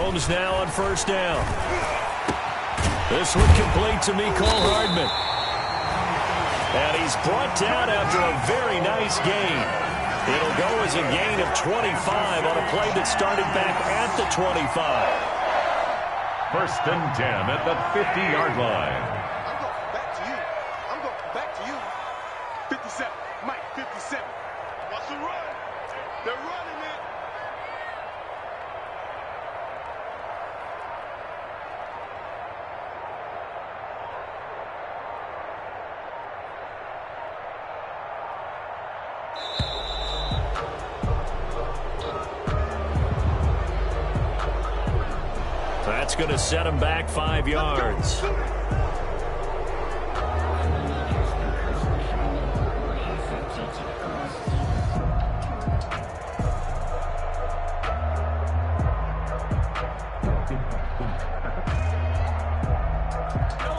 Mahomes now on first down. This one complete to Mecole Hardman. And he's brought down after a very nice gain. It'll go as a gain of 25 on a play that started back at the 25. First and 10 at the 50-yard line. I'm going back to you. I'm going back to you. 57. Mike, 57. What's the run? They're running it. That's going to set him back 5 yards.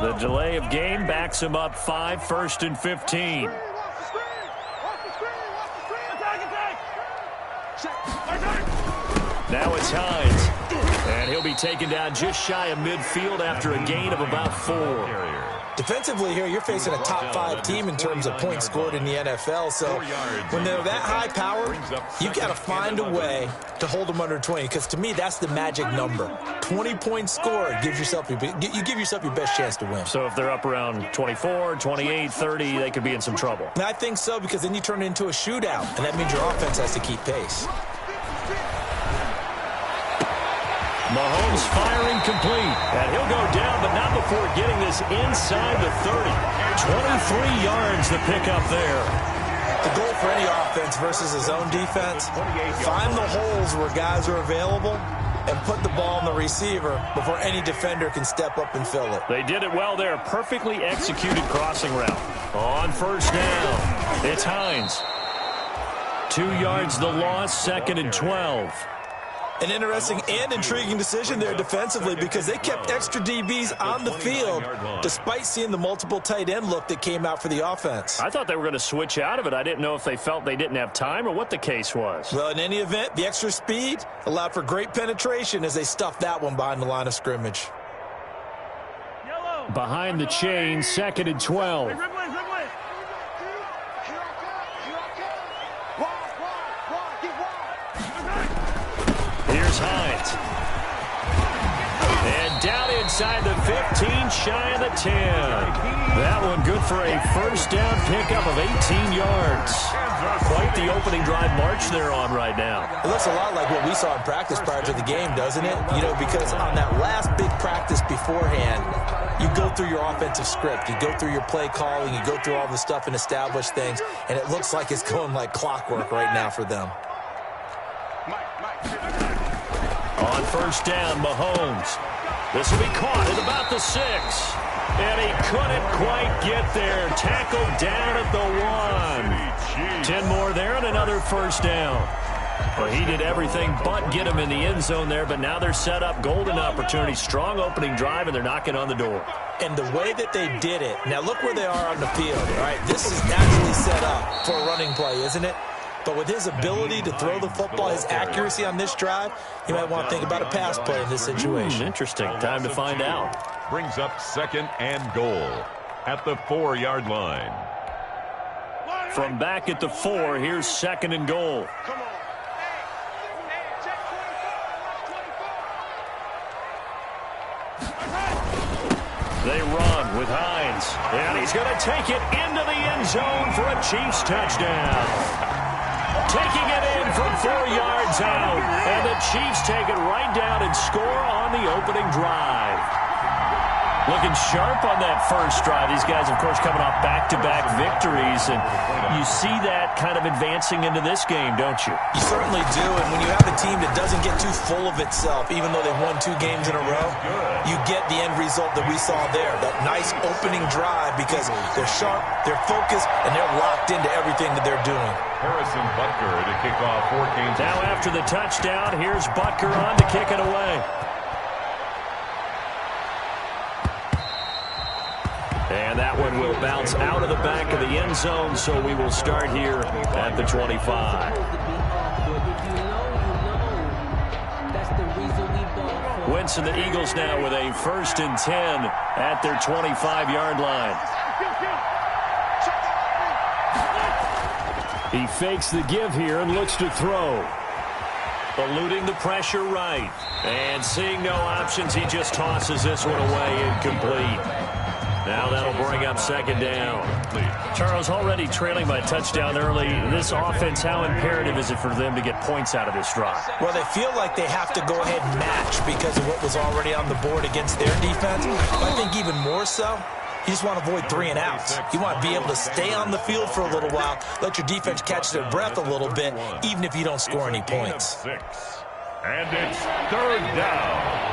The delay of game backs him up 5, 1st and 15. Now it's Hines. And he'll be taken down just shy of midfield after a gain of about 4. Defensively here, you're facing a top 5 team in terms of points scored in the NFL. So when they're that high powered, you got to find a way to hold them under 20. Because to me, that's the magic number. 20 points scored gives yourself you give yourself your best chance to win. So if they're up around 24, 28, 30, they could be in some trouble. And I think so, because then you turn it into a shootout, and that means your offense has to keep pace. Mahomes firing complete. And he'll go down, but not before getting this inside the 30. 23 yards to pick up there. The goal for any offense versus his own defense, find the holes where guys are available and put the ball on the receiver before any defender can step up and fill it. They did it well there. Perfectly executed crossing route. On first down, it's Hines. 2 yards the loss, 2nd and 12. An interesting and intriguing decision there defensively, because they kept extra DBs on the field despite seeing the multiple tight end look that came out for the offense. I thought they were going to switch out of it. I didn't know if they felt they didn't have time or what the case was. Well, in any event, the extra speed allowed for great penetration as they stuffed that one behind the line of scrimmage. Behind the chain, 2nd and 12. Here's Hines. And down inside the 15, shy of the 10. That one good for a first down pickup of 18 yards. Quite the opening drive march they're on right now. It looks a lot like what we saw in practice prior to the game, doesn't it? You know, because on that last big practice beforehand, you go through your offensive script. You go through your play calling. You go through all the stuff and establish things. And it looks like it's going like clockwork right now for them. On first down, Mahomes. This will be caught at about the 6. And he couldn't quite get there. Tackled down at the 1. 10 more there and another first down. Well, he did everything but get him in the end zone there, but now they're set up. Golden opportunity, strong opening drive, and they're knocking on the door. And the way that they did it, now look where they are on the field. All right, this is naturally set up for a running play, isn't it? But with his ability to throw the football, his accuracy on this drive, you might want to think about a pass play in this situation. Interesting. Time to find out. Brings up 2nd and goal at the 4-yard line. From back at the 4, here's 2nd and goal. They run with Hines. And he's going to take it into the end zone for a Chiefs touchdown. Taking it in from 4 yards out. And the Chiefs take it right down and score on the opening drive. Looking sharp on that first drive. These guys, of course, coming off back-to-back victories. And you see that kind of advancing into this game, don't you? You certainly do. And when you have a team that doesn't get too full of itself, even though they've won 2 games in a row, you get the end result that we saw there. That nice opening drive, because they're sharp, they're focused, and they're locked into everything that they're doing. Harrison Butker to kick off for Kansas. Now after the touchdown, here's Butker on to kick it away. And that one will bounce out of the back of the end zone, so we will start here at the 25. That's the reason we ball for. offense, and the Eagles now with a 1st and 10 at their 25-yard line. He fakes the give here and looks to throw. Eluding the pressure right. And seeing no options, he just tosses this one away, incomplete. Now that'll bring up 2nd down. Charles, already trailing by a touchdown early. This offense, how imperative is it for them to get points out of this drive? Well, they feel like they have to go ahead and match because of what was already on the board against their defense. But I think even more so, you just want to avoid 3 and outs. You want to be able to stay on the field for a little while, let your defense catch their breath a little bit, even if you don't score any points. And it's 3rd down.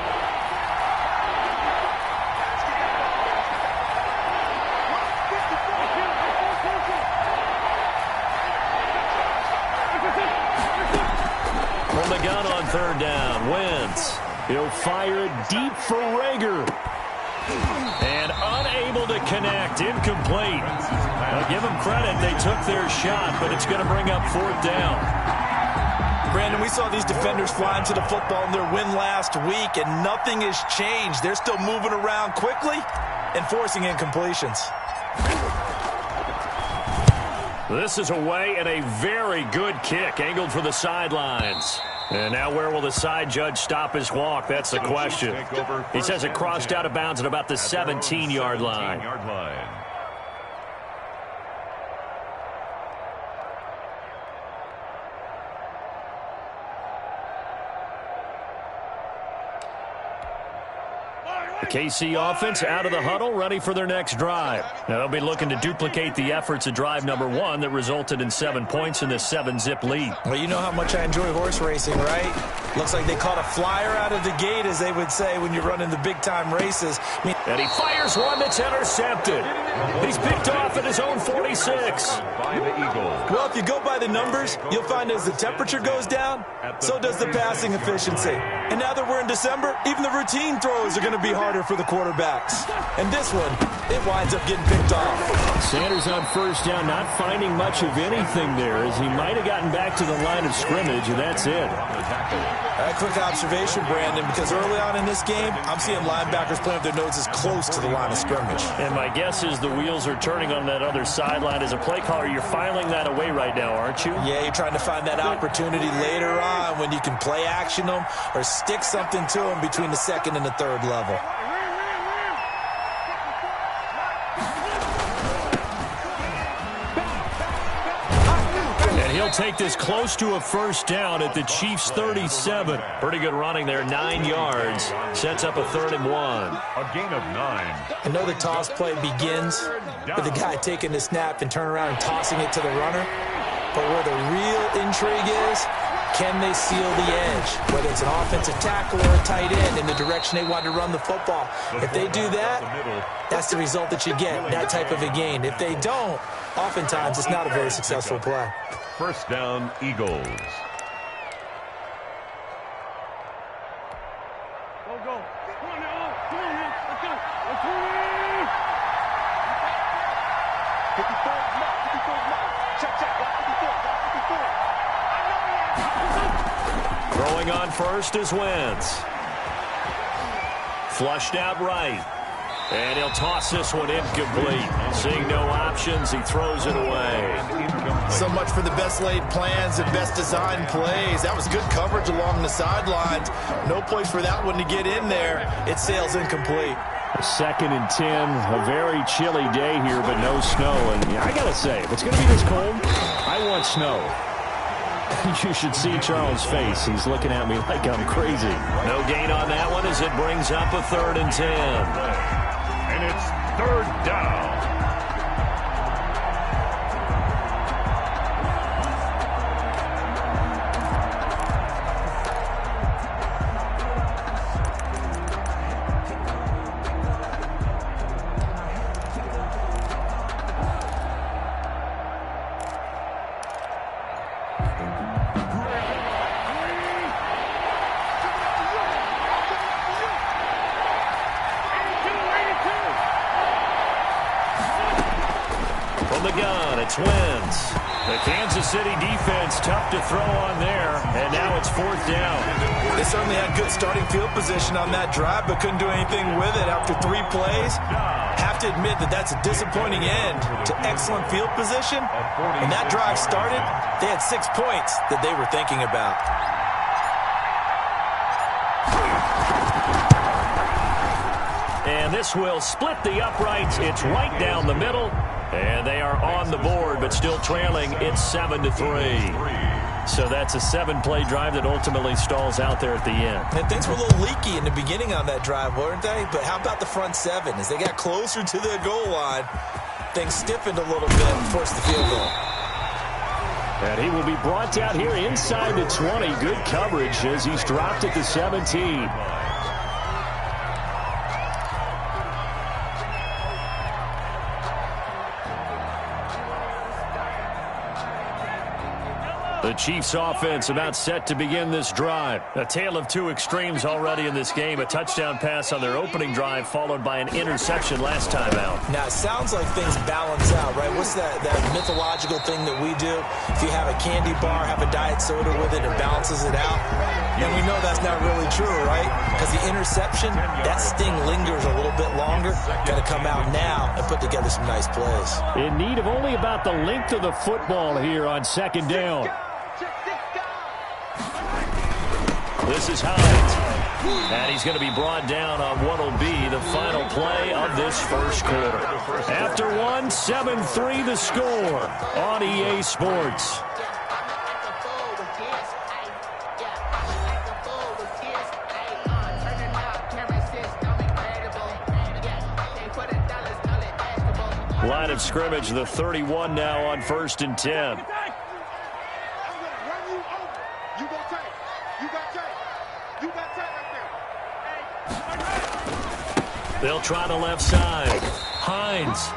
From the gun on 3rd down, Wentz. He'll fire it deep for Rager. And unable to connect, incomplete. Now give them credit, they took their shot, but it's going to bring up 4th down. Brandon, we saw these defenders flying to the football in their win last week, and nothing has changed. They're still moving around quickly and forcing incompletions. This is away and a very good kick, angled for the sidelines. And now where will the side judge stop his walk? That's the question. He says it crossed out of bounds at about the 17-yard line. The KC offense out of the huddle, ready for their next drive. Now they'll be looking to duplicate the efforts of drive number 1 that resulted in 7 points in this 7-zip lead. Well, you know how much I enjoy horse racing, right? Looks like they caught a flyer out of the gate, as they would say when you're running the big-time races. And he fires one that's intercepted. He's picked off at his own 46. By the Eagles. Well, if you go by the numbers, you'll find as the temperature goes down, so does the passing efficiency. And now that we're in December, even the routine throws are going to be harder for the quarterbacks. And this one, it winds up getting picked off. Sanders on 1st down, not finding much of anything there, as he might have gotten back to the line of scrimmage, and that's it. A quick observation, Brandon, because early on in this game, I'm seeing linebackers playing with their noses close to the line of scrimmage. And my guess is the wheels are turning on that other sideline. As a play caller, you're filing that away right now, aren't you? Yeah, you're trying to find that opportunity later on when you can play action them or stick something to them between the 2nd and the 3rd level. He'll take this close to a 1st down at the Chiefs' 37. Pretty good running there, 9 yards. Sets up a 3rd and 1. A gain of 9. I know the toss play begins with the guy taking the snap and turning around and tossing it to the runner. But where the real intrigue is, can they seal the edge? Whether it's an offensive tackle or a tight end in the direction they want to run the football. If they do that, that's the result that you get, that type of a gain. If they don't, oftentimes it's not a very successful play. 1st down, Eagles. Go. Come on now. Let's go. Let's go. 54 mark. 54 mark. Check. 54. Throwing on 1st is Wentz. Flushed out right. And he'll toss this one incomplete. Seeing no options, he throws it away. So much for the best laid plans and best designed plays. That was good coverage along the sidelines. No place for that one to get in there. It sails incomplete. 2nd and 10, a very chilly day here, but no snow. And I got to say, if it's going to be this cold, I want snow. You should see Charles' face. He's looking at me like I'm crazy. No gain on that one as it brings up a 3rd and 10. And it's 3rd down. From the gun, it's Wentz. The Kansas City defense tough to throw on there, and now it's 4th down. They certainly had good starting field position on that drive, but couldn't do anything with it after 3 plays. Have to admit that that's a disappointing end to excellent field position. When that drive started, they had 6 points that they were thinking about. And this will split the uprights. It's right down the middle. And they are on the board, but still trailing. It's 7-3. So that's a 7-play drive that ultimately stalls out there at the end. And things were a little leaky in the beginning on that drive, weren't they? But how about the front 7? As they got closer to the goal line, things stiffened a little bit and forced the field goal. And he will be brought down here inside the 20. Good coverage as he's dropped at the 17. The Chiefs offense about set to begin this drive. A tale of 2 extremes already in this game. A touchdown pass on their opening drive followed by an interception last time out. Now, it sounds like things balance out, right? What's that mythological thing that we do? If you have a candy bar, have a diet soda with it, it balances it out. And we know that's not really true, right? Because the interception, that sting lingers a little bit longer. Got to come out now and put together some nice plays. In need of only about the length of the football here on 2nd down. This is Hines. And he's going to be brought down on what will be the final play of this first quarter. After 1, 7-3 the score on EA Sports. Line of scrimmage, the 31 now on 1st and 10. They'll try the left side. Hines.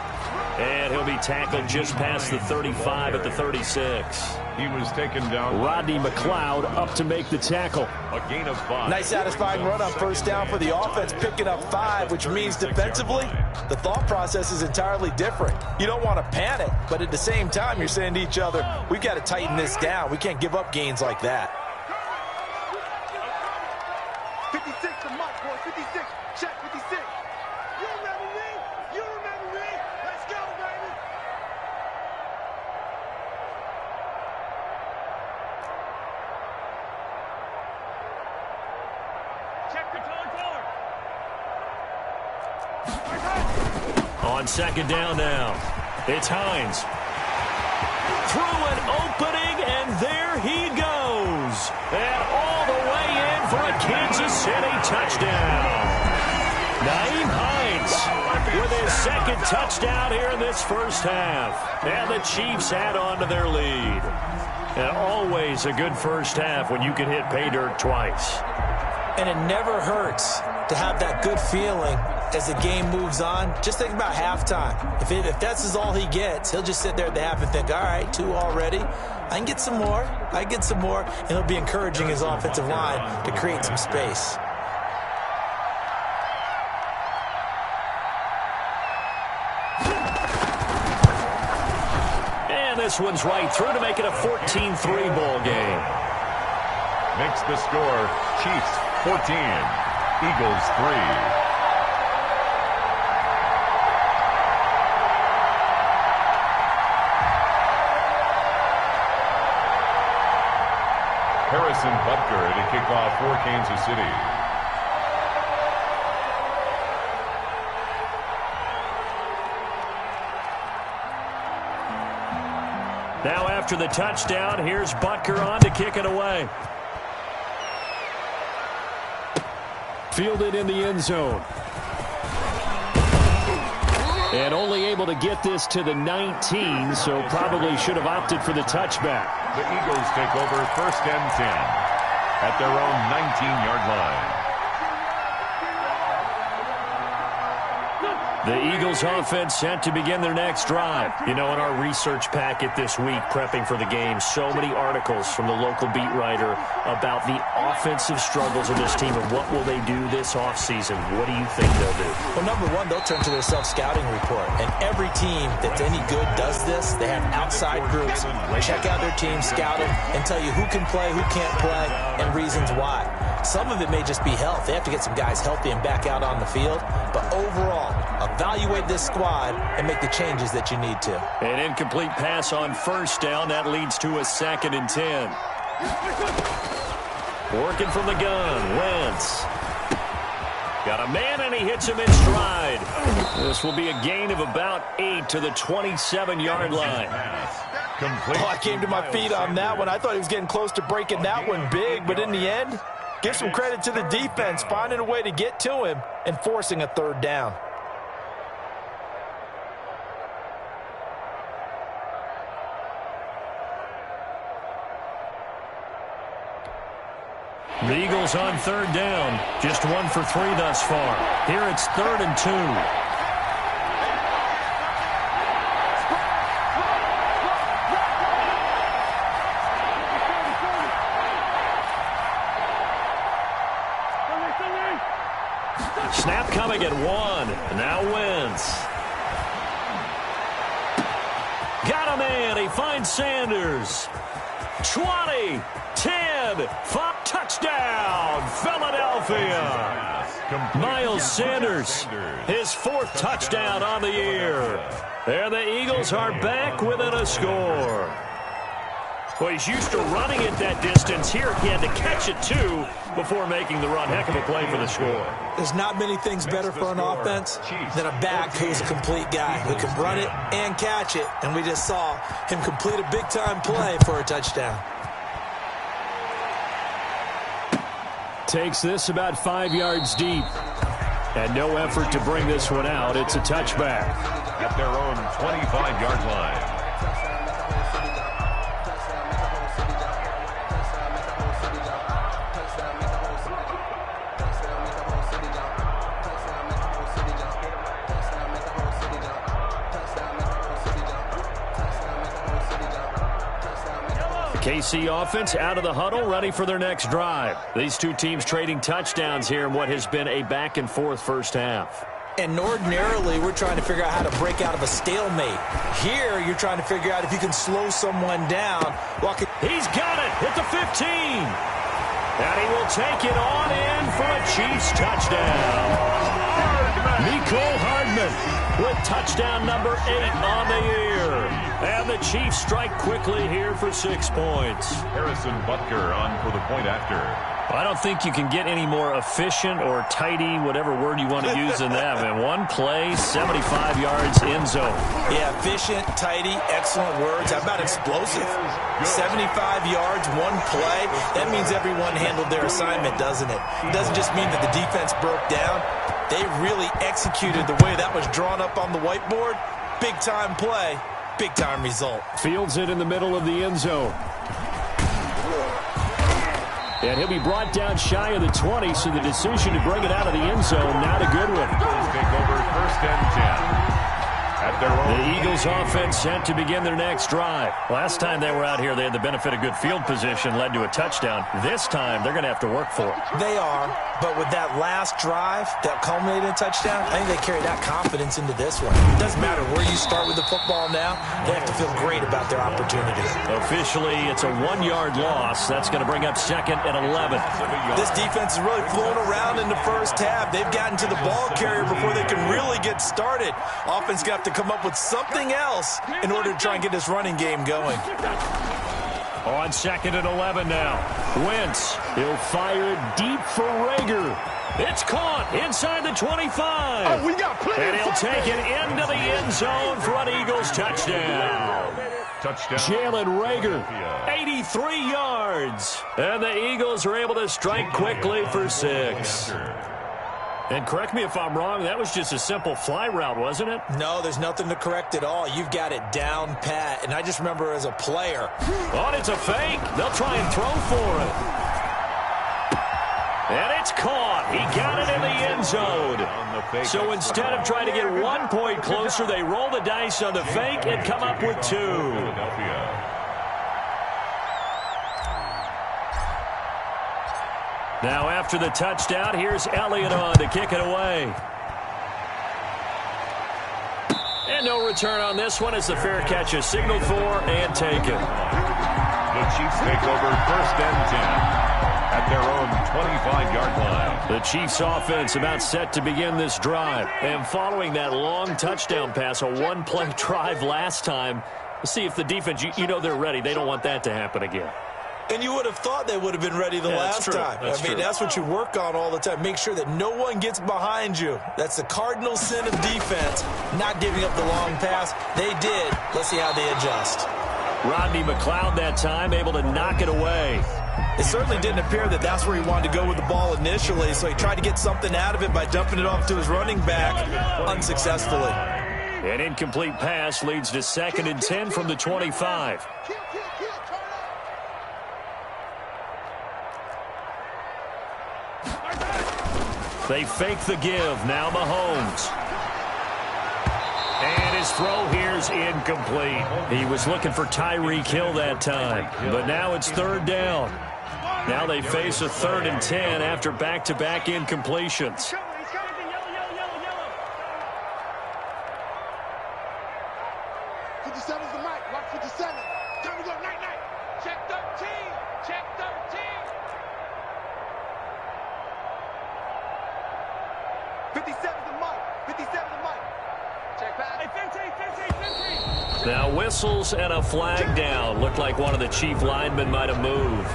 And he'll be tackled just past the 35 at the 36. He was taken down. Rodney McLeod up to make the tackle. A gain of 5. Nice satisfying run on 1st down for the offense, picking up 5, which means defensively, the thought process is entirely different. You don't want to panic, but at the same time, you're saying to each other, we've got to tighten this down. We can't give up gains like that. 56 to Mike, boy. 56. Check 56. You remember me? You remember me? Let's go, baby. Check the contour. On 2nd down now, it's Hines. Through an opening, and there he goes. And all the way in for a Kansas City touchdown. Nyheim Hines with his 2nd touchdown here in this first half. And the Chiefs add on to their lead. And always a good first half when you can hit pay dirt twice. And it never hurts to have that good feeling as the game moves on. Just think about halftime. If that's all he gets, he'll just sit there at the half and think, all right, 2 already. I can get some more. I can get some more. And he'll be encouraging his offensive line to create some space. And this one's right through to make it a 14-3 ball game. Makes the score Chiefs 14, Eagles 3. Harrison Butker to kick off for Kansas City. Now after the touchdown, here's Butker on to kick it away. Fielded in the end zone. And only able to get this to the 19, so probably should have opted for the touchback. The Eagles take over 1st and 10 at their own 19-yard line. The Eagles offense set to begin their next drive. You know, in our research packet this week, prepping for the game, so many articles from the local beat writer about the offensive struggles of this team and what will they do this offseason. What do you think they'll do? Well, number one, they'll turn to their self-scouting report. And every team that's any good does this. They have outside groups, check out their team, scout them, and tell you who can play, who can't play, and reasons why. Some of it may just be health. They have to get some guys healthy and back out on the field. But overall, evaluate this squad and make the changes that you need to. An incomplete pass on first down. That leads to a 2nd and 10. Working from the gun. Wentz. Got a man, and he hits him in stride. This will be a gain of about 8 to the 27-yard line. Oh, I came to my feet on that one. I thought he was getting close to breaking that one big, but in the end, give some credit to the defense, finding a way to get to him and forcing a 3rd down. The Eagles on 3rd down. Just 1 for 3 thus far. Here it's 3rd and 2. Snap coming at 1. Now Wentz. Got a man. He finds Sanders. 20, 10, 5, touchdown, Philadelphia. Miles Sanders, his 4th touchdown on the year. And the Eagles are back within a score. Well, he's used to running it that distance. Here he had to catch it, too, before making the run. Heck of a play for the score. There's not many things better for an offense than a back who's a complete guy who can run it and catch it. And we just saw him complete a big-time play for a touchdown. Takes this about 5 yards deep. And no effort to bring this one out. It's a touchback. At their own 25-yard line. KC offense out of the huddle, ready for their next drive. These two teams trading touchdowns here in what has been a back-and-forth first half. And ordinarily, we're trying to figure out how to break out of a stalemate. Here, you're trying to figure out if you can slow someone down. He's got it at the 15. And he will take it on in for a Chiefs touchdown. Mecole Hardman with touchdown number 8 on the year. And the Chiefs strike quickly here for 6 points. Harrison Butker on for the point after. I don't think you can get any more efficient or tidy, whatever word you want to use in that, man. One play, 75 yards, end zone. Yeah, efficient, tidy, excellent words. How about explosive? 75 yards, one play. That means everyone handled their assignment, doesn't it? It doesn't just mean that the defense broke down. They really executed the way that was drawn up on the whiteboard. Big-time play, big-time result. Fields it in the middle of the end zone. And he'll be brought down shy of the 20, so the decision to bring it out of the end zone, not a good one. Take over 1st and 10. The Eagles offense set to begin their next drive. Last time they were out here, they had the benefit of good field position, led to a touchdown. This time, they're going to have to work for it. They are, but with that last drive that culminated in a touchdown, I think they carry that confidence into this one. It doesn't matter where you start with the football now. They have to feel great about their opportunity. Officially, it's a 1-yard loss. That's going to bring up 2nd and 11. This defense is really flown around in the first half. They've gotten to the ball carrier before they can really get started. Offense got to come up with something else in order to try and get this running game going. On 2nd and 11 now. Wentz, he'll fire it deep for Rager. It's caught inside the 25. Oh, we got plenty. And he'll take it into the end zone for an Eagles touchdown. Jalen Rager, 83 yards. And the Eagles are able to strike quickly for 6. And correct me if I'm wrong, that was just a simple fly route, wasn't it? No, there's nothing to correct at all. You've got it down pat. And I just remember as a player. Oh, it's a fake. They'll try and throw for it. And it's caught. He got it in the end zone. So instead of trying to get 1 point closer, they roll the dice on the fake and come up with 2. Now after the touchdown, here's Elliott on to kick it away. And no return on this one as the fair catch is signaled for and taken. The Chiefs take over 1st and 10 at their own 25-yard line. The Chiefs offense about set to begin this drive. And following that long touchdown pass, a one-play drive last time, let's see if the defense, you know they're ready. They don't want that to happen again. And you would have thought they would have been ready the last time. That's what you work on all the time. Make sure that no one gets behind you. That's the cardinal sin of defense, not giving up the long pass. They did. Let's see how they adjust. Rodney McLeod that time able to knock it away. It certainly didn't appear that that's where he wanted to go with the ball initially, so he tried to get something out of it by dumping it off to his running back unsuccessfully. An incomplete pass leads to 2nd and 10 from the 25. They fake the give. Now Mahomes. And his throw here's incomplete. He was looking for Tyreek Hill that time. But now it's 3rd down. Now they face a 3rd and 10 after back-to-back incompletions. Now whistles and a flag down. Looked like one of the Chief linemen might have moved.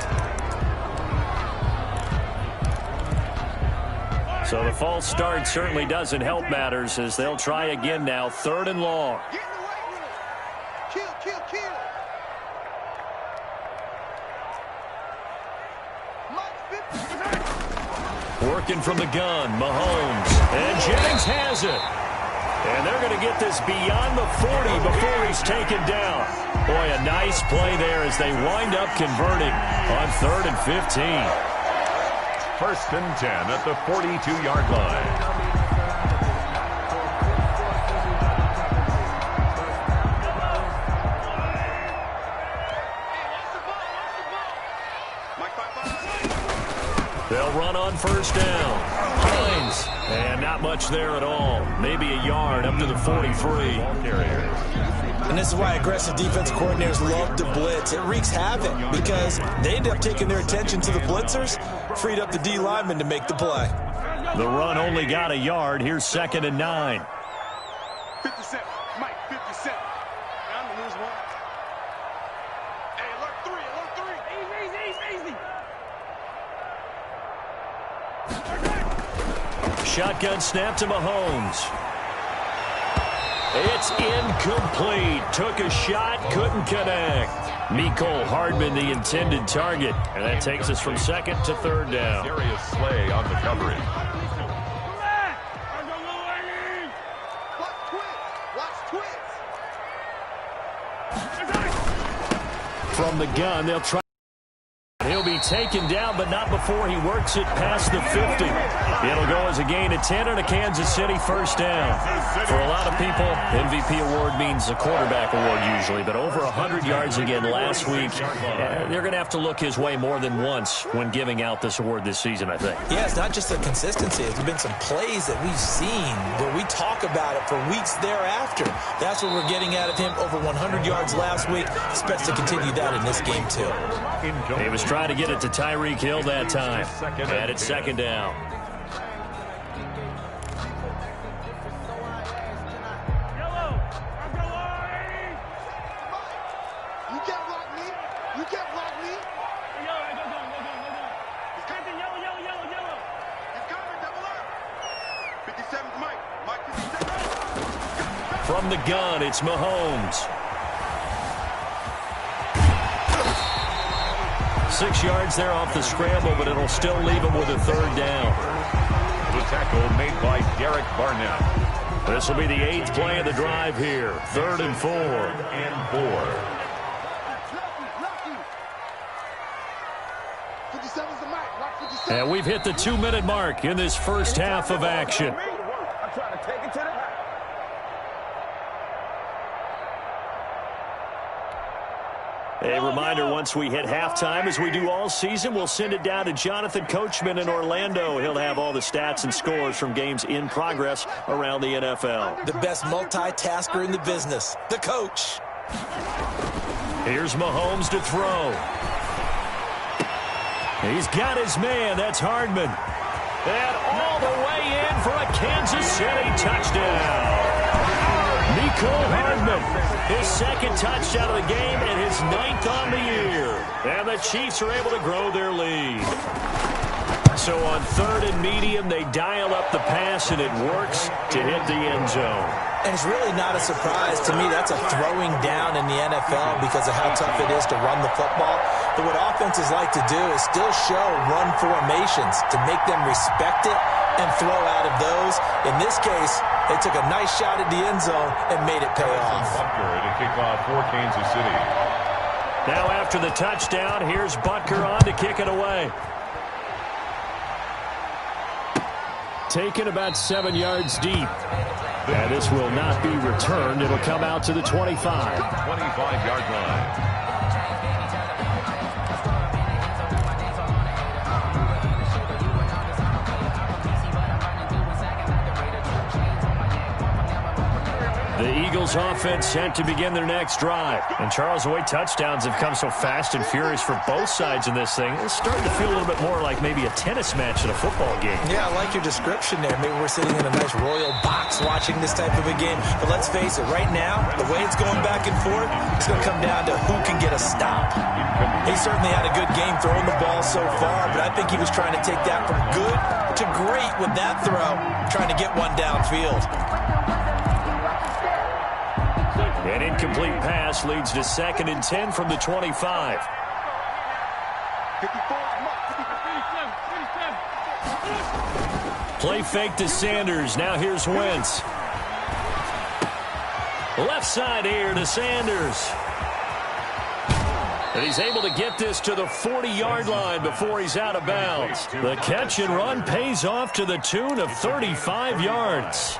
So the false start certainly doesn't help matters as they'll try again now. 3rd and long. Working from the gun, Mahomes. And Jennings has it. And they're going to get this beyond the 40 before he's taken down. Boy, a nice play there as they wind up converting on 3rd and 15. 1st and 10 at the 42-yard line. They'll run on 1st down. Hines. And not much there at all. Maybe a yard up to the 43. And this is why aggressive defensive coordinators love to blitz. It wreaks havoc because they end up taking their attention to the blitzers, freed up the D lineman to make the play. The run only got a yard. Here's 2nd and 9. 57. Mike, 57. I'm going to lose one. Hey, alert 3, alert 3. Easy. Shotgun snap to Mahomes. It's incomplete. Took a shot, couldn't connect. Mecole Hardman, the intended target. And that takes us from 2nd to 3rd down. Darius Slay on the coverage. From the gun, they'll try. He'll be taken down, but not before he works it past the 50. It'll go as a gain of 10 and a Kansas City 1st down. For a lot of people, MVP award means a quarterback award usually, but over 100 yards again last week. They're going to have to look his way more than once when giving out this award this season, I think. Yeah, it's not just the consistency. There's been some plays that we've seen where we talk about it for weeks thereafter. That's what we're getting out of him. Over 100 yards last week. Expects to continue that in this game, too. He was trying to get it to Tyreek Hill that time. And it's 2nd down. You can't block me. You can't block me. Yellow. He's coming, double up. 57's Mike. Mike 57. From the gun, it's Mahomes. 6 yards there off the scramble, but it'll still leave him with a 3rd down. The tackle made by Derek Barnett. This will be the 8th play of the drive here. 3rd and 4. And 4. 57's the Mike. Watch 57. And we've hit the 2-minute mark in this first half of action. I'm trying to take it to the house. A reminder, once we hit halftime, as we do all season, we'll send it down to Jonathan Coachman in Orlando. He'll have all the stats and scores from games in progress around the NFL. The best multitasker in the business, the coach. Here's Mahomes to throw. He's got his man. That's Hardman. And all the way in for a Kansas City touchdown. Mecole Hardman, his second touchdown of the game and his 9th on the year. And the Chiefs are able to grow their lead. So on 3rd and medium, they dial up the pass, and it works to hit the end zone. And it's really not a surprise. To me, that's a throwing down in the NFL because of how tough it is to run the football. But what offenses like to do is still show run formations to make them respect it and throw out of those. In this case, they took a nice shot at the end zone and made it pay off. Butker to kick off for Kansas City. Now after the touchdown, here's Butker on to kick it away. Taken about 7 yards deep. And this will not be returned. It'll come out to the 25. 25-yard line. The Eagles offense set to begin their next drive. And Charles, the way touchdowns have come so fast and furious for both sides in this thing, it's starting to feel a little bit more like maybe a tennis match at a football game. Yeah, I like your description there. Maybe we're sitting in a nice royal box watching this type of a game. But let's face it, right now, the way it's going back and forth, it's going to come down to who can get a stop. He certainly had a good game throwing the ball so far, but I think he was trying to take that from good to great with that throw, trying to get one downfield. An incomplete pass leads to 2nd and 10 from the 25. Play fake to Sanders. Now here's Wentz. Left side here to Sanders. And he's able to get this to the 40-yard line before he's out of bounds. The catch and run pays off to the tune of 35 yards.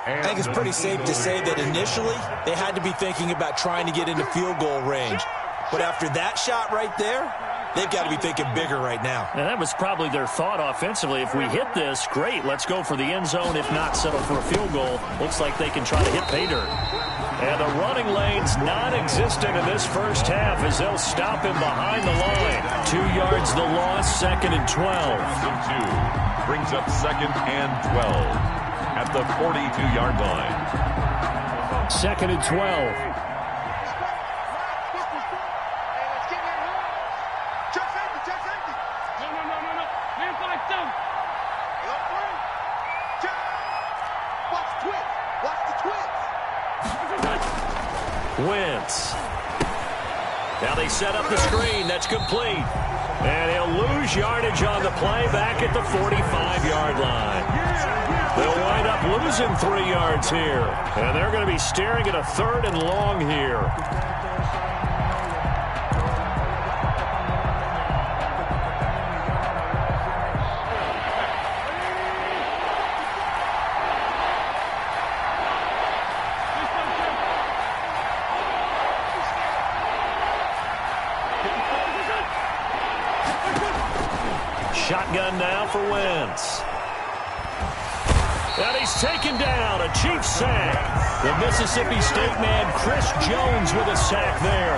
I think it's pretty safe to say that initially they had to be thinking about trying to get into field goal range. But after that shot right there, they've got to be thinking bigger right now. And that was probably their thought offensively. If we hit this, great, let's go for the end zone. If not, settle for a field goal. Looks like they can try to hit pay dirt. And the running lane's non-existent in this first half as they'll stop him behind the line. 2 yards the loss, 2nd and 12. Brings up 2nd and 12. At the 42-yard line. 2nd and 12. Wentz. Now they set up the screen. That's complete. And he'll lose yardage on the play back at the 45-yard line. They'll wind up losing 3 yards here. And they're going to be staring at a 3rd and long here. Shotgun now for Wentz. And he's taken down, a Chiefs sack. The Mississippi State man, Chris Jones, with a sack there.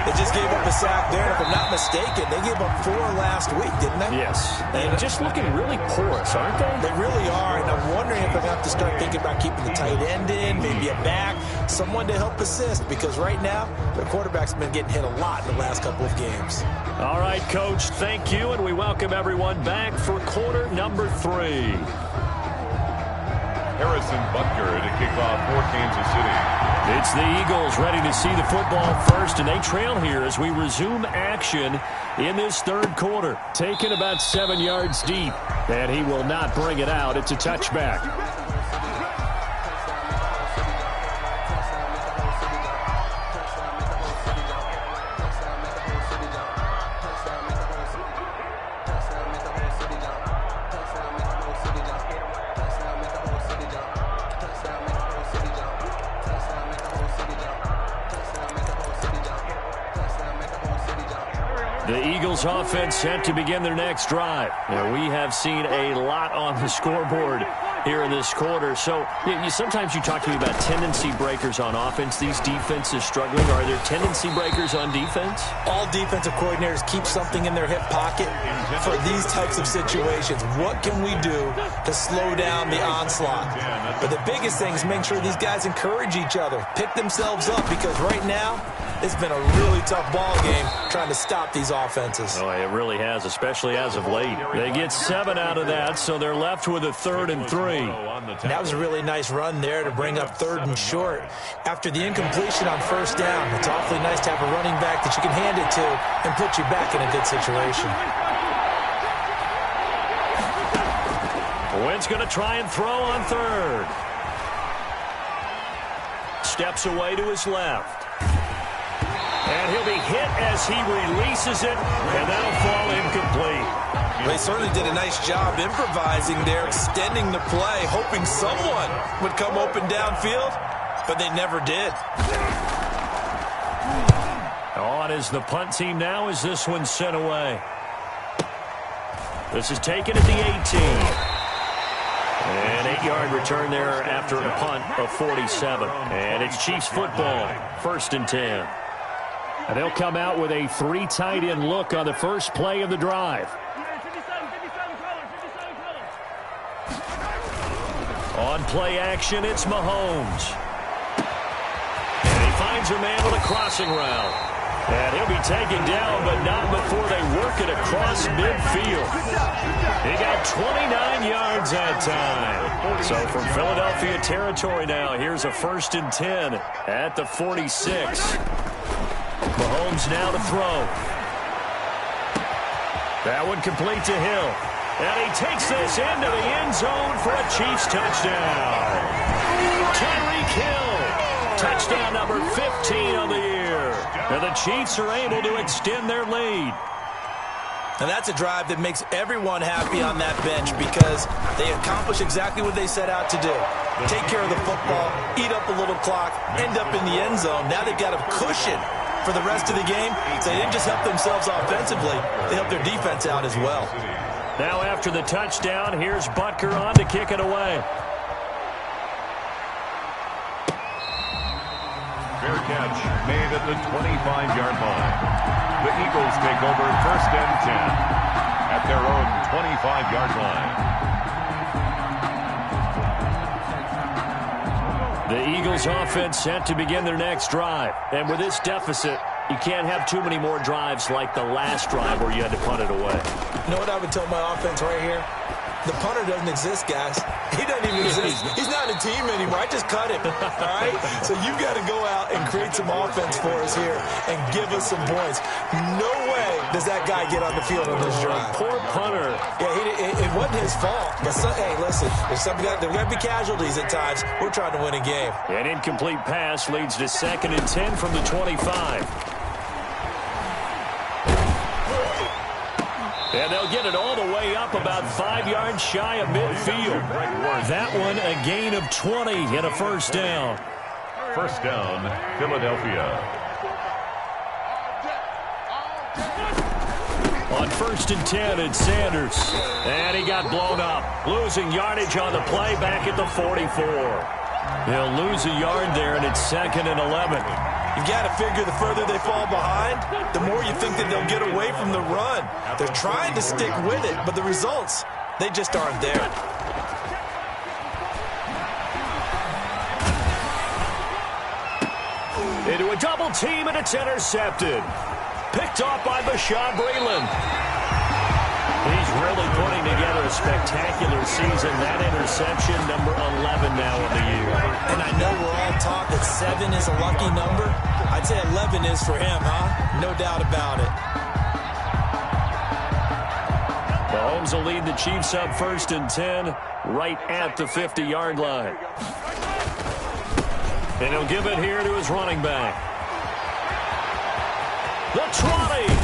They just gave up a sack there. If I'm not mistaken, they gave up 4 last week, didn't they? Yes. And just looking really porous, aren't they? They really are, and I'm wondering if they're going to have to start thinking about keeping the tight end in, maybe a back, someone to help assist, because right now, their quarterback's been getting hit a lot in the last couple of games. All right, Coach, thank you, and we welcome everyone back for quarter number 3. Harrison Butker to kick off for Kansas City. It's the Eagles ready to see the football first, and they trail here as we resume action in this 3rd quarter. Taken about 7 yards deep, and he will not bring it out. It's a touchback. The Eagles offense set to begin their next drive. Now, we have seen a lot on the scoreboard here in this quarter. So sometimes you talk to me about tendency breakers on offense. These defenses struggling. Are there tendency breakers on defense? All defensive coordinators keep something in their hip pocket for these types of situations. What can we do to slow down the onslaught? But the biggest thing is make sure these guys encourage each other, pick themselves up, because right now it's been a really tough ball game trying to stop these offenses. Oh, it really has, especially as of late. They get 7 out of that, so they're left with a 3rd and 3. That was a really nice run there to bring up 3rd and short. After the incompletion on 1st down, it's awfully nice to have a running back that you can hand it to and put you back in a good situation. Wynn's going to try and throw on 3rd. Steps away to his left. And he'll be hit as he releases it, and that'll fall incomplete. They certainly did a nice job improvising there, extending the play, hoping someone would come open downfield, but they never did. On is the punt team now as this one's sent away. This is taken at the 18. An 8-yard return there after a punt of 47. And it's Chiefs football, 1st and 10. And they'll come out with a 3 tight end look on the first play of the drive. On play action, it's Mahomes. And he finds a man with a crossing route. And he'll be taken down, but not before they work it across midfield. He got 29 yards that time. So from Philadelphia territory now, here's a 1st and 10 at the 46. Mahomes now to throw. That one complete to Hill. And he takes this into the end zone for a Chiefs touchdown. Tyreek Hill. Touchdown number 15 on the year. And the Chiefs are able to extend their lead. And that's a drive that makes everyone happy on that bench because they accomplish exactly what they set out to do. Take care of the football, eat up a little clock, end up in the end zone. Now they've got a cushion for the rest of the game. So they didn't just help themselves offensively, they helped their defense out as well. Now after the touchdown, here's Butker on to kick it away. Fair catch made at the 25-yard line. The Eagles take over 1st and 10 at their own 25-yard line. The Eagles offense set to begin their next drive. And with this deficit, you can't have too many more drives like the last drive where you had to punt it away. You know what I would tell my offense right here? The punter doesn't exist, guys. He doesn't even exist. He's not a team anymore. I just cut him, all right? So you've got to go out and create some offense for us here and give us some points. No way does that guy get on the field on this drive. Poor punter. Yeah, it wasn't his fault. But, hey, listen, there's going to be casualties at times. We're trying to win a game. An incomplete pass leads to 2nd and 10 from the 25. And they'll get it all the way up about 5 yards shy of midfield. That one a gain of 20 and a 1st down. 1st down, Philadelphia. On 1st and 10, it's Sanders. And he got blown up. Losing yardage on the play back at the 44. They'll lose a yard there, and it's 2nd and 11. You've got to figure the further they fall behind, the more you think that they'll get away from the run. They're trying to stick with it, but the results, they just aren't there. Into a double team, and it's intercepted. Picked off by Bashaud Breeland. He's really putting together a spectacular season. That interception, number 11 now in the year. And I know we're all taught that 7 is a lucky number. I'd say 11 is for him, huh? No doubt about it. Mahomes will lead the Chiefs up 1st and 10 right at the 50-yard line. And he'll give it here to his running back. The trotting.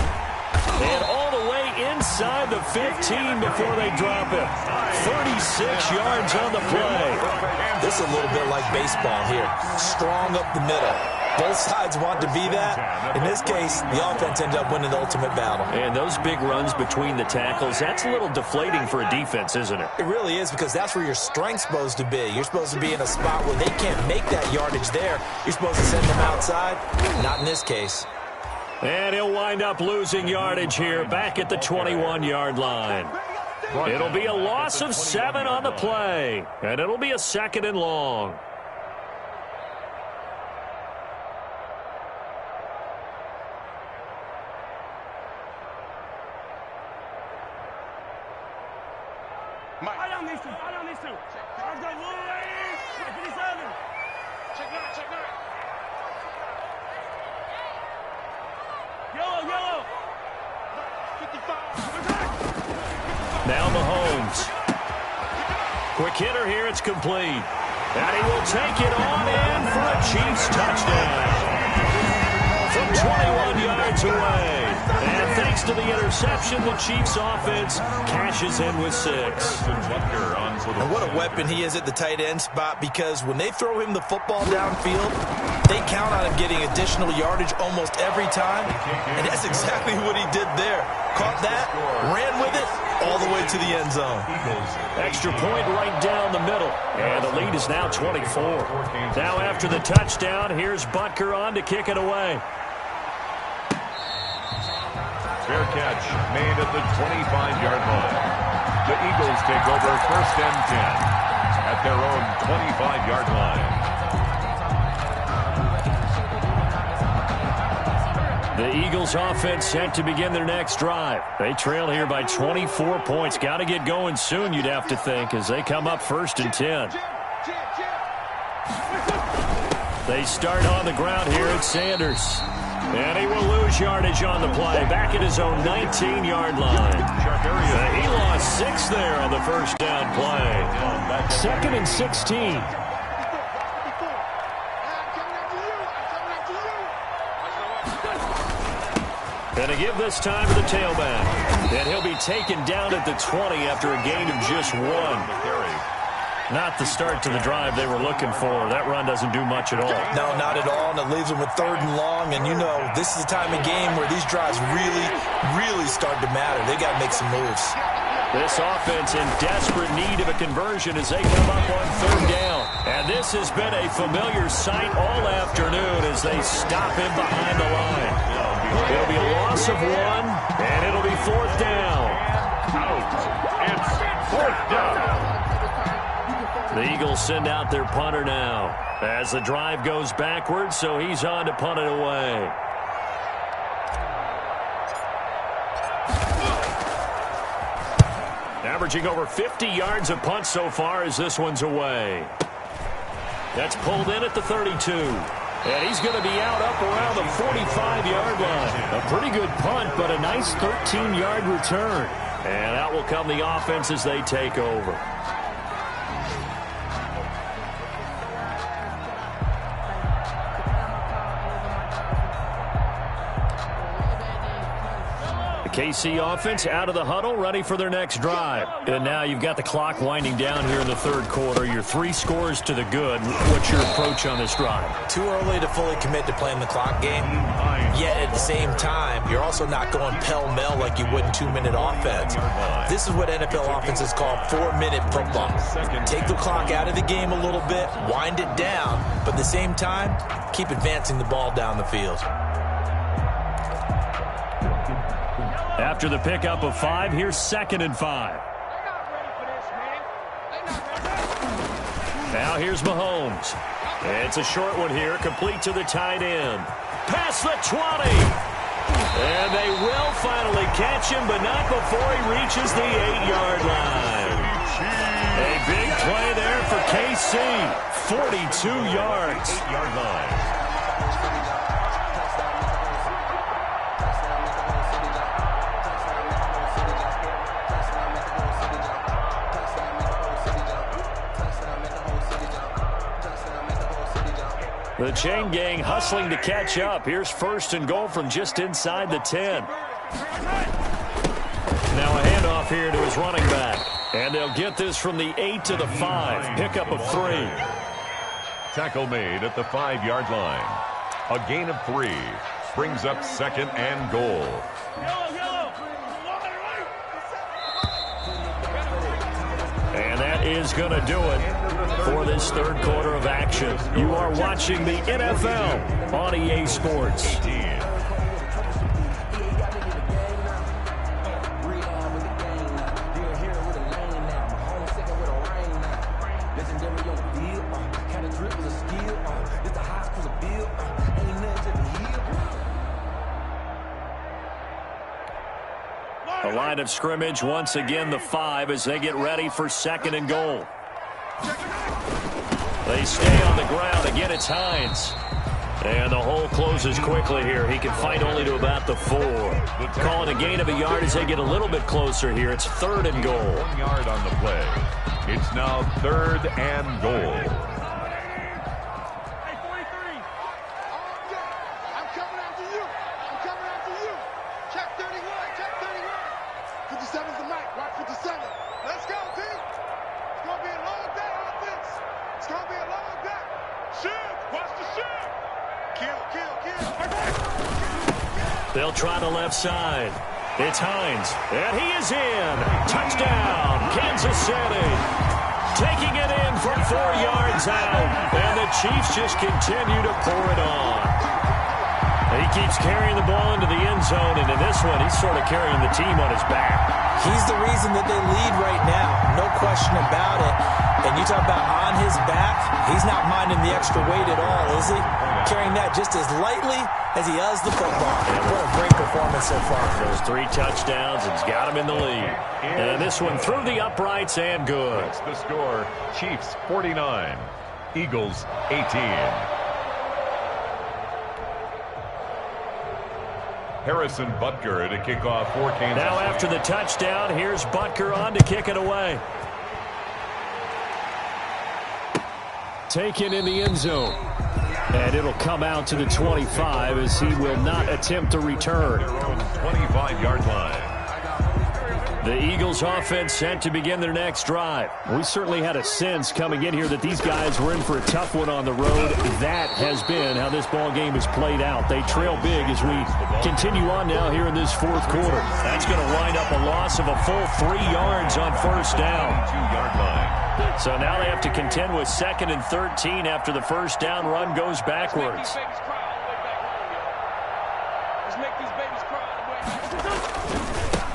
And all the way inside the 15 before they drop it. 36 yards on the play. This is a little bit like baseball here. Strong up the middle. Both sides want to be that. In this case, the offense ended up winning the ultimate battle. And those big runs between the tackles, that's a little deflating for a defense, isn't it? It really is, because that's where your strength's supposed to be. You're supposed to be in a spot where they can't make that yardage there. You're supposed to send them outside. Not in this case. And he'll wind up losing yardage here back at the 21-yard line. It'll be a loss of 7 on the play, and it'll be a 2nd and long. Now Mahomes. Quick hitter here, it's complete. And he will take it on in for a Chiefs touchdown. From 21 yards away. And thanks to the interception, the Chiefs offense cashes in with 6. And what a weapon he is at the tight end spot, because when they throw him the football downfield, they count on him getting additional yardage almost every time. And that's exactly what he did there. Caught that, ran with it, all the way to the end zone. Extra point right down the middle. And the lead is now 24. Now after the touchdown, here's Butker on to kick it away. Fair catch made at the 25-yard line. The Eagles take over 1st and 10 at their own 25-yard line. The Eagles offense set to begin their next drive. They trail here by 24 points. Got to get going soon, you'd have to think, as they come up 1st and 10. They start on the ground here at Sanders. And he will lose yardage on the play. Back at his own 19-yard line. He lost 6 there on the first down play. 2nd and 16. And a give this time to the tailback. And he'll be taken down at the 20 after a gain of just 1. Not the start to the drive they were looking for. That run doesn't do much at all. No, not at all, and it leaves them with 3rd and long. And, you know, this is the time of game where these drives really start to matter. They got to make some moves. This offense in desperate need of a conversion as they come up on 3rd down. And this has been a familiar sight all afternoon as they stop him behind the line. It'll be a loss of 1, and it'll be 4th down. It's 4th down. The Eagles send out their punter now as the drive goes backwards, so he's on to punt it away. Averaging over 50 yards a punt so far as this one's away. That's pulled in at the 32. And he's going to be out up around the 45-yard line. A pretty good punt, but a nice 13-yard return. And out will come the offense as they take over. KC offense out of the huddle, ready for their next drive. And now you've got the clock winding down here in the 3rd quarter. You're 3 scores to the good. What's your approach on this drive? Too early to fully commit to playing the clock game. Yet at the same time, you're also not going pell-mell like you would in 2-minute offense. This is what NFL offenses call 4-minute football. Take the clock out of the game a little bit, wind it down, but at the same time, keep advancing the ball down the field. After the pickup of 5, here's 2nd and 5. Now here's Mahomes. It's a short one here, complete to the tight end. Past the 20. And they will finally catch him, but not before he reaches the 8-yard line. A big play there for KC. 42 yards. 8-yard line. The chain gang hustling to catch up. Here's 1st and goal from just inside the 10. Now a handoff here to his running back. And they'll get this from the 8 to the 5. Pickup of 3. Tackle made at the 5-yard line. A gain of 3 brings up 2nd and goal. And that is going to do it for this third quarter of action. You are watching the NFL on EA Sports. The line of scrimmage, once again, the 5 as they get ready for 2nd and goal. They stay on the ground. Again, it's Hines. And the hole closes quickly here. He can fight only to about the 4. Calling a gain of a yard as they get a little bit closer here. It's 3rd and goal. 1 yard on the play. It's now 3rd and goal. They'll try the left side. It's Hines, and he is in. Touchdown, Kansas City. Taking it in from 4 yards out, and the Chiefs just continue to pour it on. He keeps carrying the ball into the end zone, and in this one, he's sort of carrying the team on his back. He's the reason that they lead right now, no question about it. And you talk about on his back, he's not minding the extra weight at all, is he? Carrying that just as lightly as he does the football. What a great performance so far. Those 3 touchdowns, it's got him in the lead. And this one through the uprights and good. That's the score. Chiefs 49, Eagles 18. Harrison Butker to kick off for Kansas. Now after the touchdown, here's Butker on to kick it away. Taken in the end zone. And it'll come out to the 25 as he will not attempt to return. Their own 25-yard line. The Eagles offense set to begin their next drive. We certainly had a sense coming in here that these guys were in for a tough one on the road. That has been how this ball game has played out. They trail big as we continue on now here in this 4th quarter. That's going to wind up a loss of a full 3 yards on 1st down. 2-yard line. So now they have to contend with 2nd and 13 after the 1st down run goes backwards.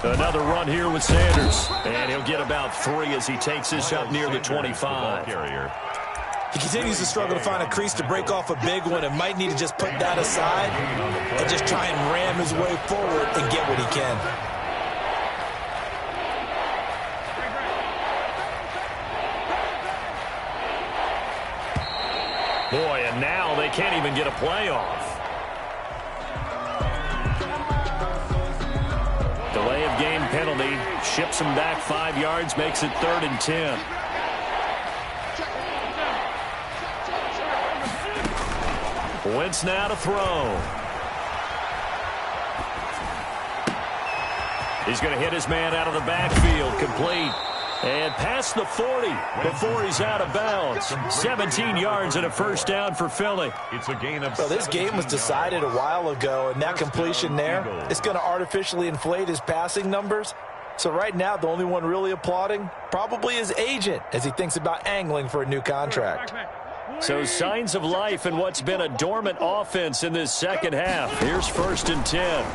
Another run here with Sanders. And he'll get about 3 as he takes this up near the 25. He continues to struggle to find a crease to break off a big one and might need to just put that aside and just try and ram his way forward and get what he can. Boy, and now they can't even get a play off. Delay of game penalty. Ships him back 5 yards, makes it 3rd and 10. Wentz now to throw. He's going to hit his man out of the backfield. Complete. And past the 40 before he's out of bounds. 17 yards and a 1st down for Philly. It's a gain of. So this game was decided a while ago, and that completion there is going to artificially inflate his passing numbers. So right now, the only one really applauding probably his agent as he thinks about angling for a new contract. So signs of life in what's been a dormant offense in this 2nd half. Here's 1st and 10.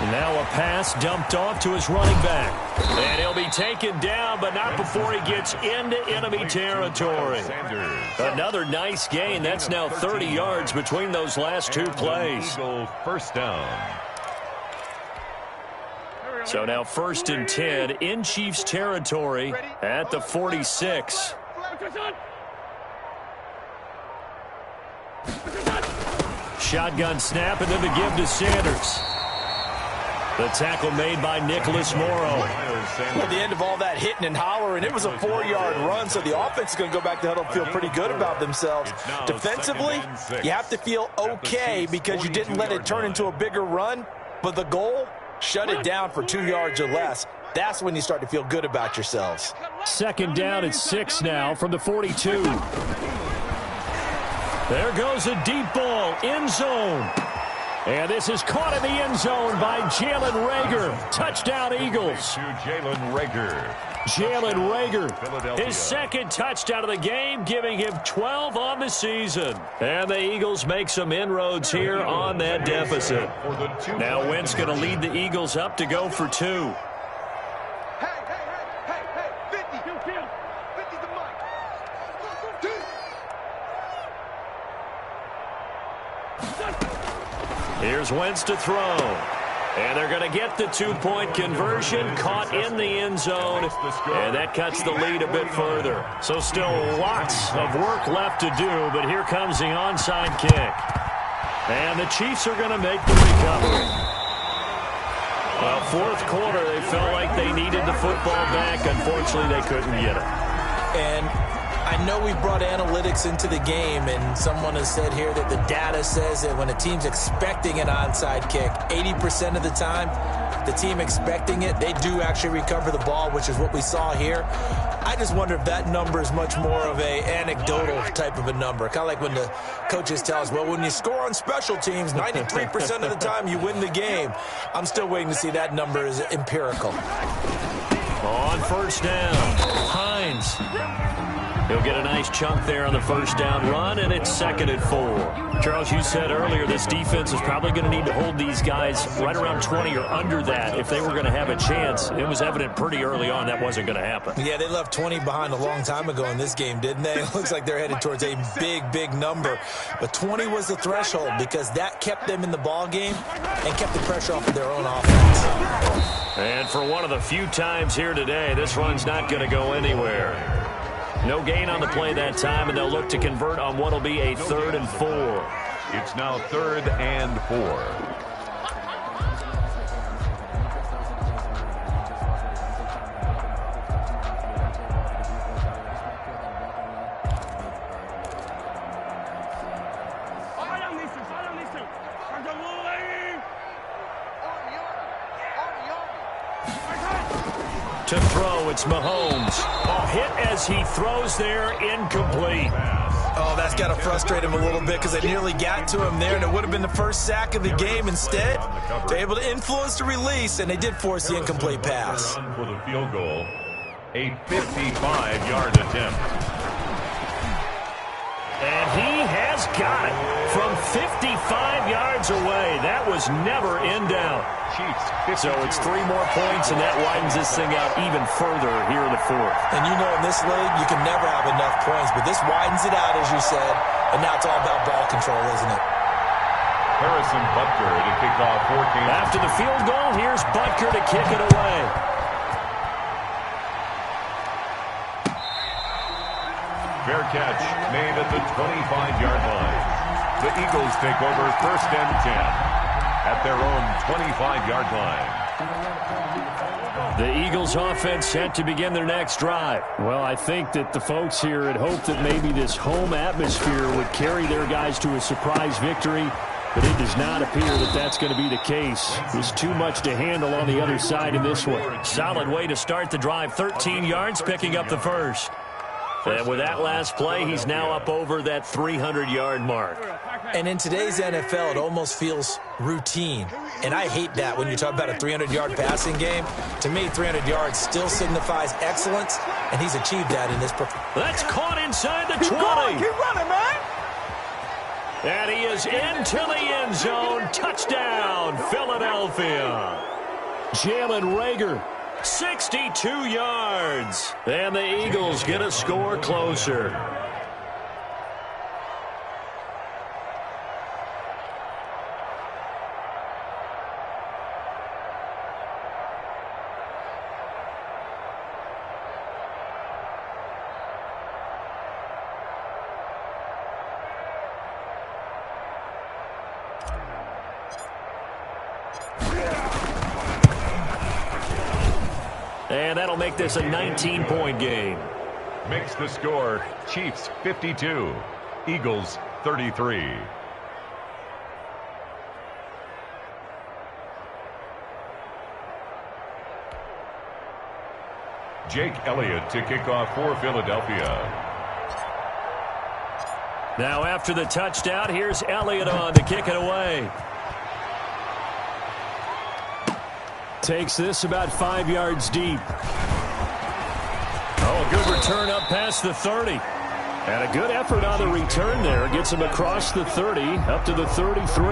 Now a pass dumped off to his running back. And he'll be taken down, but not before he gets into enemy territory. Another nice gain. That's now 30 yards between those last 2 plays. 1st down. So now 1st and 10 in Chiefs territory at the 46. Shotgun snap and then the give to Sanders. The tackle made by Nicholas Morrow. At the end of all that hitting and hollering, it was a 4-yard run, so the offense is going to go back to huddle and feel pretty good about themselves. Defensively, you have to feel okay because you didn't let it turn into a bigger run, but the goal, shut it down for 2 yards or less. That's when you start to feel good about yourselves. 2nd down and 6 now from the 42. There goes a deep ball, end zone. And this is caught in the end zone by Jalen Reagor. Touchdown, Eagles. To Jalen Reagor. Jalen Reagor, his second touchdown of the game, giving him 12 on the season. And the Eagles make some inroads here on that deficit. Now Wentz going to lead the Eagles up to go for 2. Here's Wentz to throw. And they're going to get the 2-point conversion, caught in the end zone, and that cuts the lead a bit further. So still lots of work left to do, but here comes the onside kick. And the Chiefs are going to make the recovery. Well, fourth quarter, they felt like they needed the football back. Unfortunately, they couldn't get it. And I know we brought analytics into the game, and someone has said here that the data says that when a team's expecting an onside kick, 80% of the time, the team expecting it, they do actually recover the ball, which is what we saw here. I just wonder if that number is much more of a anecdotal type of a number. Kind of like when the coaches tell us, well, when you score on special teams, 93% of the time you win the game. I'm still waiting to see that number is empirical. On first down, Hines. He'll get a nice chunk there on the first down run, and it's 2nd and 4. Charles, you said earlier this defense is probably going to need to hold these guys right around 20 or under that if they were going to have a chance. It was evident pretty early on that wasn't going to happen. Yeah, they left 20 behind a long time ago in this game, didn't they? It looks like they're headed towards a big, big number. But 20 was the threshold because that kept them in the ball game and kept the pressure off of their own offense. And for one of the few times here today, this run's not going to go anywhere. No gain on the play that time, and they'll look to convert on what will be a 3rd and 4. It's now 3rd and 4. To throw, it's Mahomes. Oh, hit as he throws there, incomplete. Oh, that's got to frustrate him a little bit because they nearly got to him there, and it would have been the first sack of the game. Instead, they're able to influence the release, and they did force the incomplete pass. For the field goal, a 55-yard attempt. And he has got it from 55 yards away. That was never in doubt. So it's 3 more points, and that widens this thing out even further here in the 4th. And you know in this league, you can never have enough points, but this widens it out, as you said, and now it's all about ball control, isn't it? Harrison Butker to kick off 14. After the field goal, here's Butker to kick it away. Fair catch made at the 25-yard line. The Eagles take over 1st and 10 at their own 25-yard line. The Eagles offense set to begin their next drive. Well, I think that the folks here had hoped that maybe this home atmosphere would carry their guys to a surprise victory, but it does not appear that that's going to be the case. There's too much to handle on the other side in this one. Solid way to start the drive. 13 yards, picking up the first. And with that last play, he's now up over that 300-yard mark. And in today's NFL, it almost feels routine. And I hate that when you talk about a 300-yard passing game. To me, 300 yards still signifies excellence, and he's achieved that in this performance. That's caught inside the 20. Keep running, man. And he is into the end zone. Touchdown, Philadelphia. Jalen Reagor, 62 yards. And the Eagles get a score closer. And that'll make this a 19-point game. Makes the score Chiefs 52, Eagles 33. Jake Elliott to kick off for Philadelphia. Now after the touchdown, here's Elliott on to kick it away. Takes this about 5 yards deep. Oh, a good return up past the 30. And a good effort on the return there. Gets him across the 30, up to the 33.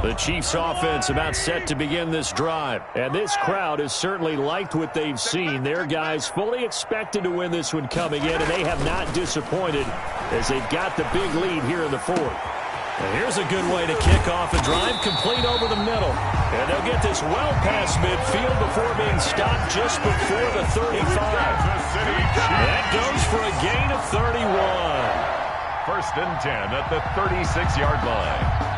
The Chiefs offense about set to begin this drive. And this crowd has certainly liked what they've seen. Their guys fully expected to win this one coming in, and they have not disappointed as they've got the big lead here in the fourth. And here's a good way to kick off a drive, complete over the middle. And they'll get this well past midfield before being stopped just before the 35. That goes for a gain of 31. First and 10 at the 36-yard line.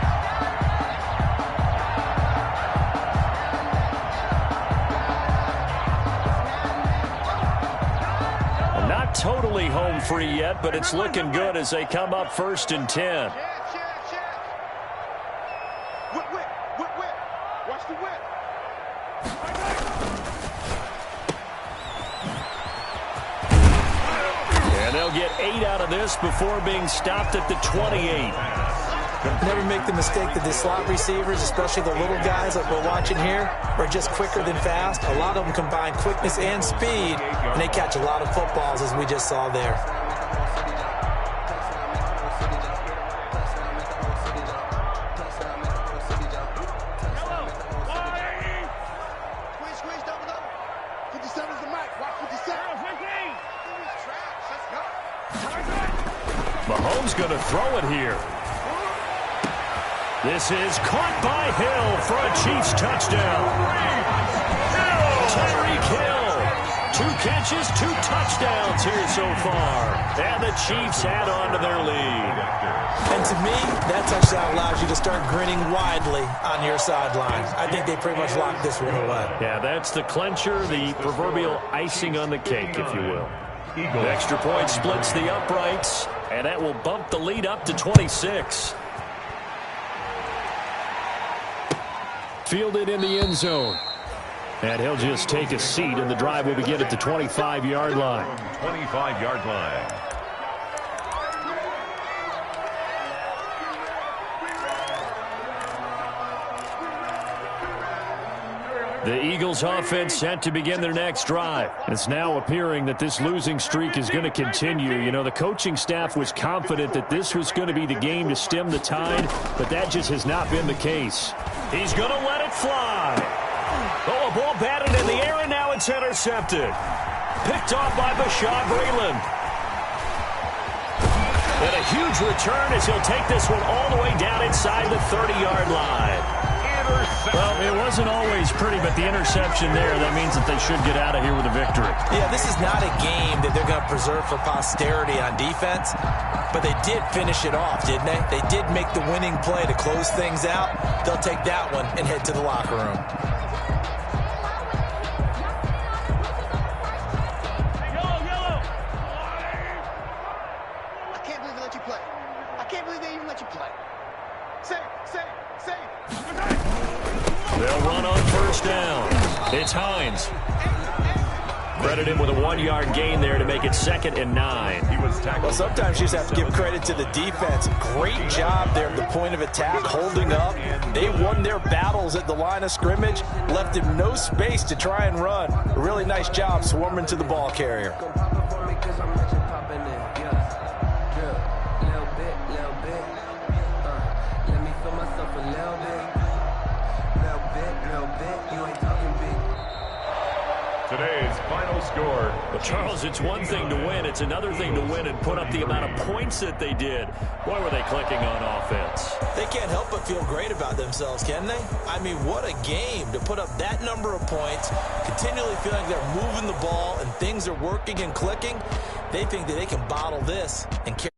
Totally home free yet, but it's looking good as they come up first and 10. Watch the whip. And they'll get 8 out of this before being stopped at the 28. Never make the mistake that the slot receivers, especially the little guys like we're watching here, are just quicker than fast. A lot of them combine quickness and speed, and they catch a lot of footballs, as we just saw there. Squeeze, double. 57's the mic. Watch 57. Mahomes going to throw it here. This is caught by Hill for a Chiefs touchdown. Tyreek Hill. 2 catches, 2 touchdowns here so far. And the Chiefs add on to their lead. And to me, that touchdown allows you to start grinning widely on your sideline. I think they pretty much locked this one away. Yeah, that's the clincher, the proverbial icing on the cake, if you will. The extra point splits the uprights, and that will bump the lead up to 26. Fielded in the end zone. And he'll just take a seat, and the drive will begin at the 25-yard line. 25-yard line. The Eagles offense set to begin their next drive. It's now appearing that this losing streak is going to continue. You know, the coaching staff was confident that this was going to be the game to stem the tide, but that just has not been the case. He's going to let it fly. Oh, a ball batted in the air, and now it's intercepted. Picked off by Bashaud Breeland. And a huge return as he'll take this one all the way down inside the 30-yard line. Well, it wasn't always pretty, but the interception there, that means that they should get out of here with a victory. Yeah, this is not a game that they're going to preserve for posterity on defense, but they did finish it off, didn't they? They did make the winning play to close things out. They'll take that one and head to the locker room. I can't believe they let you play. I can't believe they even let you play. Save. They'll run on first down. It's Hines. Credit him with a 1-yard gain there to make it 2nd and 9. He was tackled. Well, sometimes you just have to give credit to the defense. Great job there at the point of attack, holding up. They won their battles at the line of scrimmage, left him no space to try and run. A really nice job swarming to the ball carrier. Today's final score. Well, Charles, it's one thing to win. It's another thing to win and put up the amount of points that they did. Boy, were they clicking on offense. They can't help but feel great about themselves, can they? I mean, what a game to put up that number of points, continually feeling they're moving the ball and things are working and clicking. They think that they can bottle this and carry